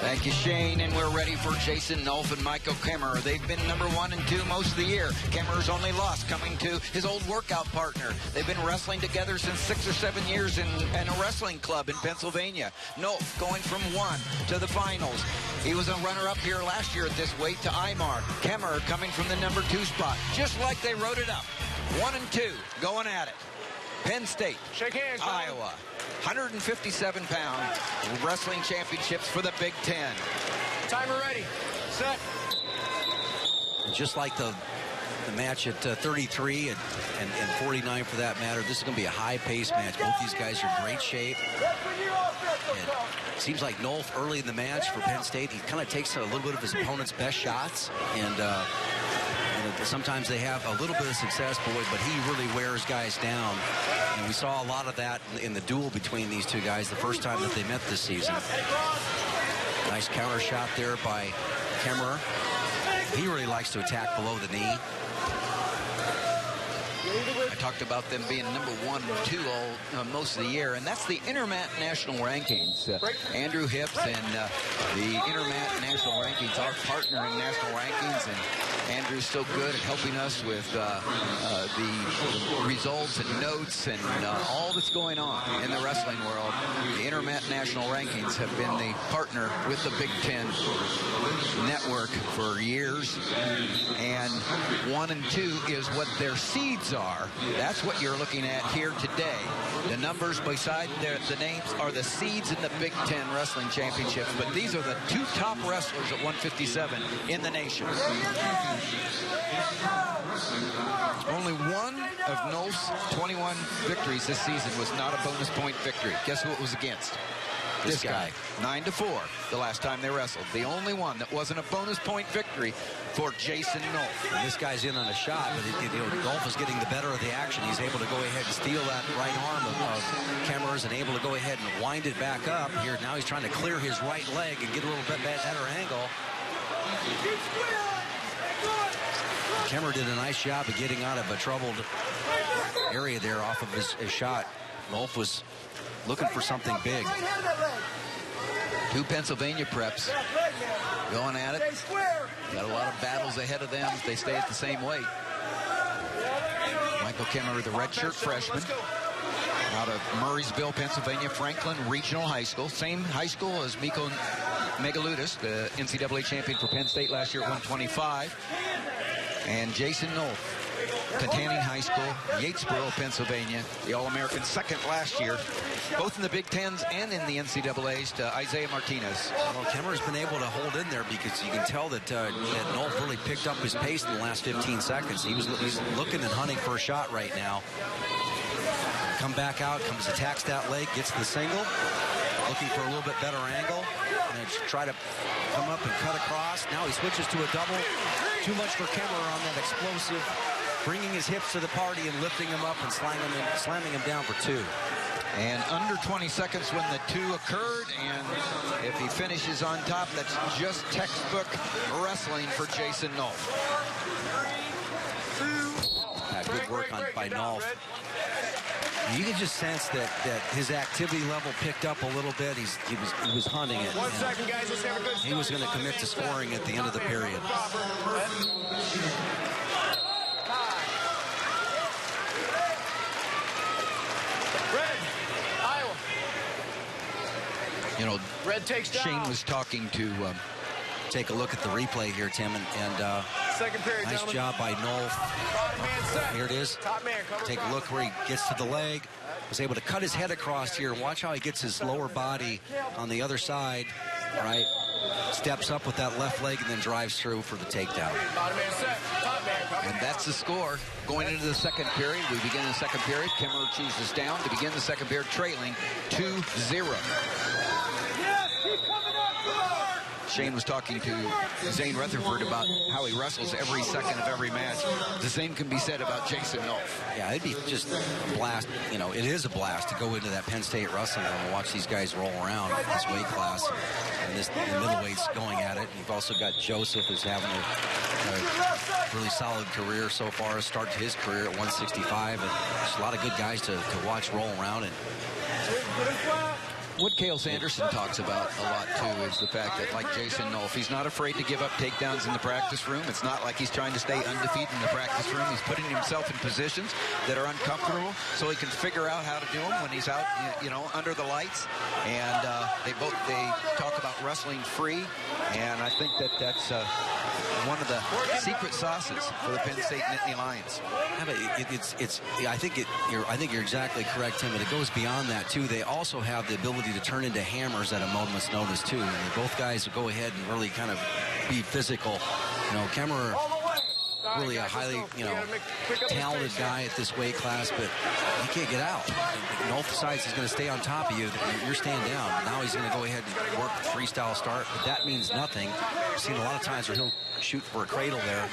Thank you, Shane, and we're ready for Jason Nolf and Michael Kemerer. They've been number 1 and 2 most of the year. Kemerer's only loss coming to his old workout partner. They've been wrestling together since 6 or 7 years in a wrestling club in Pennsylvania. Nolf going from 1 to the finals. He was a runner-up here last year at this weight to Imar. Kemerer coming from the number 2 spot, just like they wrote it up. 1 and 2 going at it. Penn State, shake hands, Iowa. 157-pound wrestling championships for the Big Ten. Timer ready. Set. Just like the match at 33 and 49 for that matter, this is going to be a high-paced match. Both these guys are in great shape. And it seems like Nolf early in the match for Penn State, he kind of takes a little bit of his opponent's best shots. And sometimes they have a little bit of success, but he really wears guys down. And we saw a lot of that in the duel between these two guys the first time that they met this season. Nice counter shot there by Kemerer. He really likes to attack below the knee. I talked about them being number 1 and 2 most of the year, and that's the Intermat National Rankings. Andrew Hips and the Intermat National Rankings, our partner in National Rankings, and Andrew's so good at helping us with the results and notes and all that's going on in the wrestling world. The Intermat National Rankings have been the partner with the Big Ten Network for years, and 1 and 2 is what their seeds are. That's what you're looking at here today. The numbers beside the names are the seeds in the Big Ten Wrestling Championships, but these are the 2 top wrestlers at 157 in the nation. Only one of Nolf's 21 victories this season was not a bonus point victory. Guess who it was against? This guy. 9-4 the last time they wrestled. The only one that wasn't a bonus point victory for Jason Nolf. And this guy's in on a shot, but Nolf is getting the better of the action. He's able to go ahead and steal that right arm of Kemerer's and able to go ahead and wind it back up. Here now he's trying to clear his right leg and get a little bit better angle. Kemerer did a nice job of getting out of a troubled area there off of his shot. Nolf was looking for something big. 2 Pennsylvania preps going at it. Got a lot of battles ahead of them if they stay at the same weight. Michael Kemerer, the redshirt freshman out of Murraysville, Pennsylvania, Franklin Regional High School. Same high school as Miko Megaludis, the NCAA champion for Penn State last year at 125. And Jason Nolf, Katanning High School, Yatesboro, Pennsylvania, the All-American second last year, both in the Big Tens and in the NCAAs, to Isaiah Martinez. Well, Kemerer's been able to hold in there because you can tell that Nolf really picked up his pace in the last 15 seconds. He's looking and hunting for a shot right now. Come back out, attacks that leg, gets the single, looking for a little bit better angle, and try to come up and cut across. Now he switches to a double. Too much for Kemerer on that explosive, bringing his hips to the party and lifting him up and slamming him down for 2. And under 20 seconds when the 2 occurred, and if he finishes on top, that's just textbook wrestling for Jason Nolf. Good work by Nolf. You can just sense that his activity level picked up a little bit. He was hunting it. 1 second, guys. Let's have a good he was going to commit to scoring at the end of the period. Red, Iowa. You know, Red takes down. Shane was talking to... Take a look at the replay here, Tim, and second period, nice job by Nolf. Here it is. Top man, cover Take a look where he gets to the leg. Was able to cut his head across here. Watch how he gets his lower body on the other side. Right. Steps up with that left leg and then drives through for the takedown. Bottom man set. Top man, cover. And that's the score going into the second period. We begin the second period. Kemerer chooses down to begin the second period, trailing 2-0. Shane was talking to Zane Rutherford about how he wrestles every second of every match. The same can be said about Jason Nolf. Yeah, it'd be just a blast. You know, it is a blast to go into that Penn State wrestling room and watch these guys roll around in this weight class. And the middleweight's going at it. And you've also got Joseph, who's having a really solid career so far, start to his career at 165. And there's a lot of good guys to watch roll around. And What Cale Sanderson talks about a lot, too, is the fact that, like Jason Nolf, he's not afraid to give up takedowns in the practice room. It's not like he's trying to stay undefeated in the practice room. He's putting himself in positions that are uncomfortable so he can figure out how to do them when he's out, you know, under the lights. And they talk about wrestling free, and I think that that's one of the secret sauces for the Penn State Nittany Lions. Yeah, but I think you're exactly correct, Tim, and it goes beyond that too. They also have the ability to turn into hammers at a moment's notice too. And both guys will go ahead and really kind of be physical. You know, Kemerer, really a highly, you know, talented guy at this weight class, but he can't get out. Nolf decides he's going to stay on top of you. You're staying down. Now he's going to go ahead and work the freestyle start, but that means nothing. I've seen a lot of times where he'll shoot for a cradle there.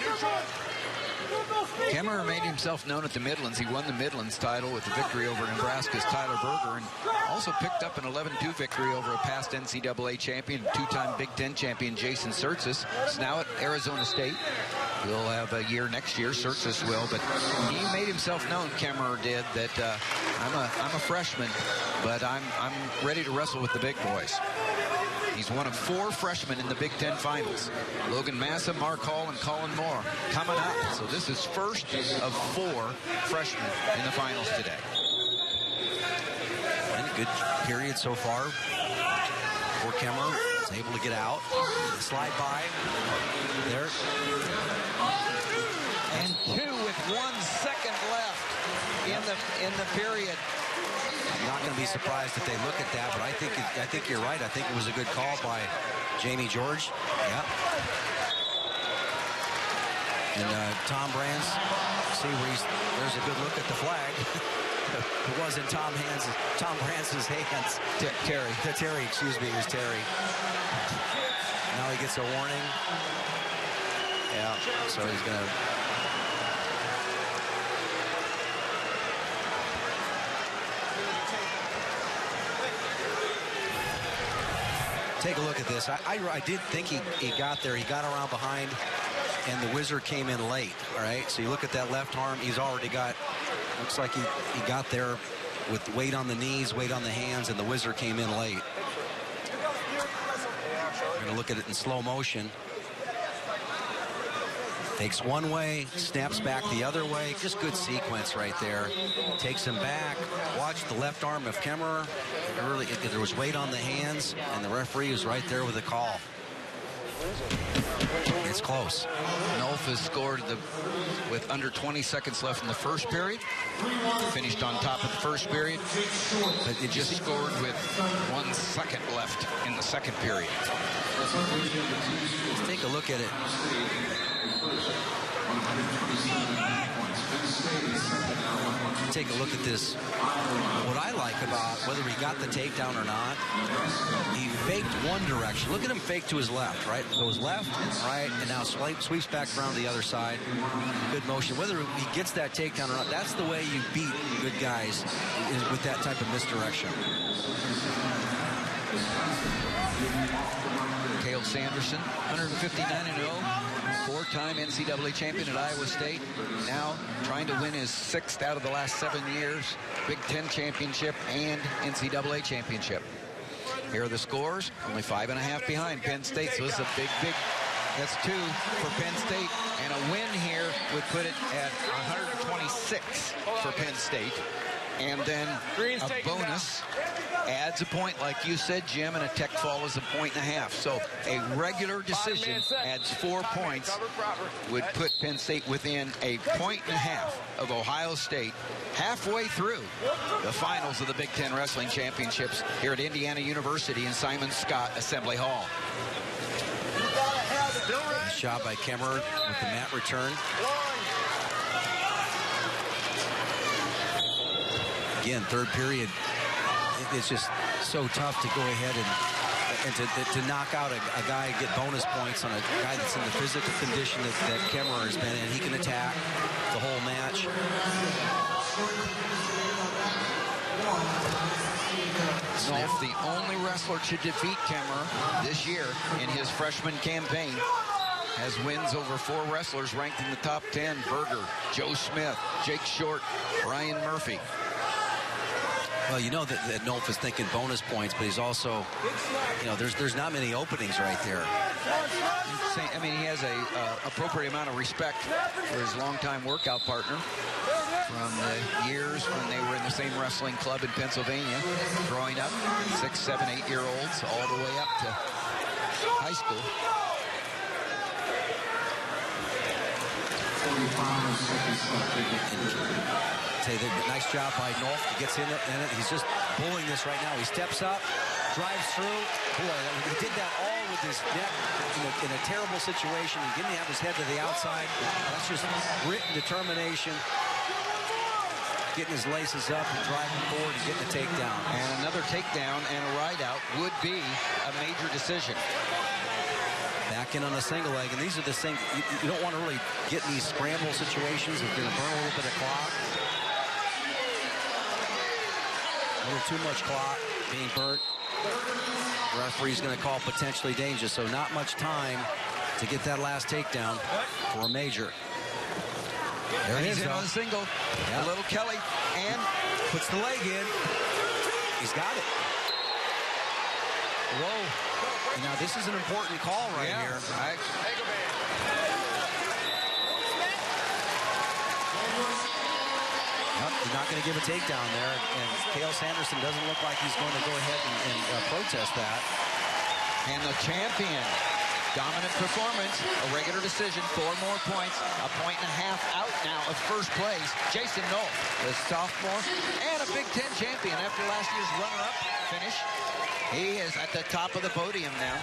Kemerer made himself known at the Midlands. He won the Midlands title with the victory over Nebraska's Tyler Berger, and also picked up an 11-2 victory over a past NCAA champion, two-time Big Ten champion Jason Surtis. He's now at Arizona State. He'll have a year next year, Surtis will, but he made himself known, Kemerer did, that I'm a freshman, but I'm ready to wrestle with the big boys. He's one of 4 freshmen in the Big Ten finals. Logan Massa, Mark Hall, and Colin Moore coming up. So this is first of 4 freshmen in the finals today. And a good period so far for Kemerer. He's able to get out, slide by there. And 2 with 1 second left in the period. I'm not going to be surprised if they look at that, but I think you're right. I think it was a good call by Jamie George. Yeah. And Tom Brands, see where there's a good look at the flag. It was in Tom Brands' hands. Terry, excuse me, it was Terry. Now he gets a warning. Yeah, so he's going to... Take a look at this. I did think he got there. He got around behind, and the Wizard came in late. All right, so you look at that left arm. He's already got, looks like he got there with weight on the knees, weight on the hands, and the Wizard came in late. We're going to look at it in slow motion. Takes one way, snaps back the other way. Just good sequence right there. Takes him back. Watch the left arm of Kemerer. There was weight on the hands, and the referee was right there with the call. It's close. Nolf has scored with under 20 seconds left in the first period. Finished on top of the first period, but it just scored with 1 second left in the second period. Let's take a look at it. Take a look at this. What I like about whether he got the takedown or not, he faked one direction. Look at him fake to his left, right? Goes left, right, and now sweeps back around the other side. Good motion. Whether he gets that takedown or not, that's the way you beat good guys, is with that type of misdirection. Cale Sanderson, 159-0. 4-time NCAA champion at Iowa State. Now trying to win his 6th out of the last 7 years. Big Ten championship and NCAA championship. Here are the scores. Only 5.5 behind Penn State. So this is a big, that's 2 for Penn State. And a win here would put it at 126 for Penn State. And then a bonus adds a point, like you said, Jim, and a tech fall is a 1.5. So a regular decision adds 4 points, would put Penn State within a 1.5 of Ohio State, halfway through the finals of the Big Ten Wrestling Championships here at Indiana University in Simon Scott Assembly Hall. Nice job by Kemerer with the mat return. Again, third period, it's just so tough to go ahead and to knock out a guy, get bonus points on a guy that's in the physical condition that Kemerer has been in. He can attack the whole match. Nolf, the only wrestler to defeat Kemerer this year in his freshman campaign, has wins over 4 wrestlers ranked in the top 10. Berger, Joe Smith, Jake Short, Ryan Murphy. Well, you know that Nolf is thinking bonus points, but he's also, you know, there's not many openings right there. I mean, he has a appropriate amount of respect for his longtime workout partner from the years when they were in the same wrestling club in Pennsylvania, growing up, 6, 7, 8-year-olds, all the way up to high school. Say that nice job by Nolf. He gets in it, and he's just bullying this right now. He steps up, drives through. Boy, he did that all with his neck in a terrible situation. He didn't have his head to the outside. That's just grit and determination. Getting his laces up and driving forward and getting a takedown. And another takedown and a ride out would be a major decision. Back in on a single leg, and these are the things you don't want to really get in these scramble situations. It's going to burn a little bit of clock. A little too much clock being burnt. The referee's going to call potentially dangerous, so not much time to get that last takedown for a major. There And it he's is, in though. on the single. Yeah. A little Kelly, and Puts the leg in. He's got it. whoa. And now this is an important call right here. He's not going to give a takedown there, and Cael Sanderson doesn't look like he's going to go ahead and protest that. And the champion, dominant performance, a regular decision, 4 more points, 1.5 points out now of first place. Jason Nolf, the sophomore, and a Big Ten champion after last year's runner-up finish. He is at the top of the podium now.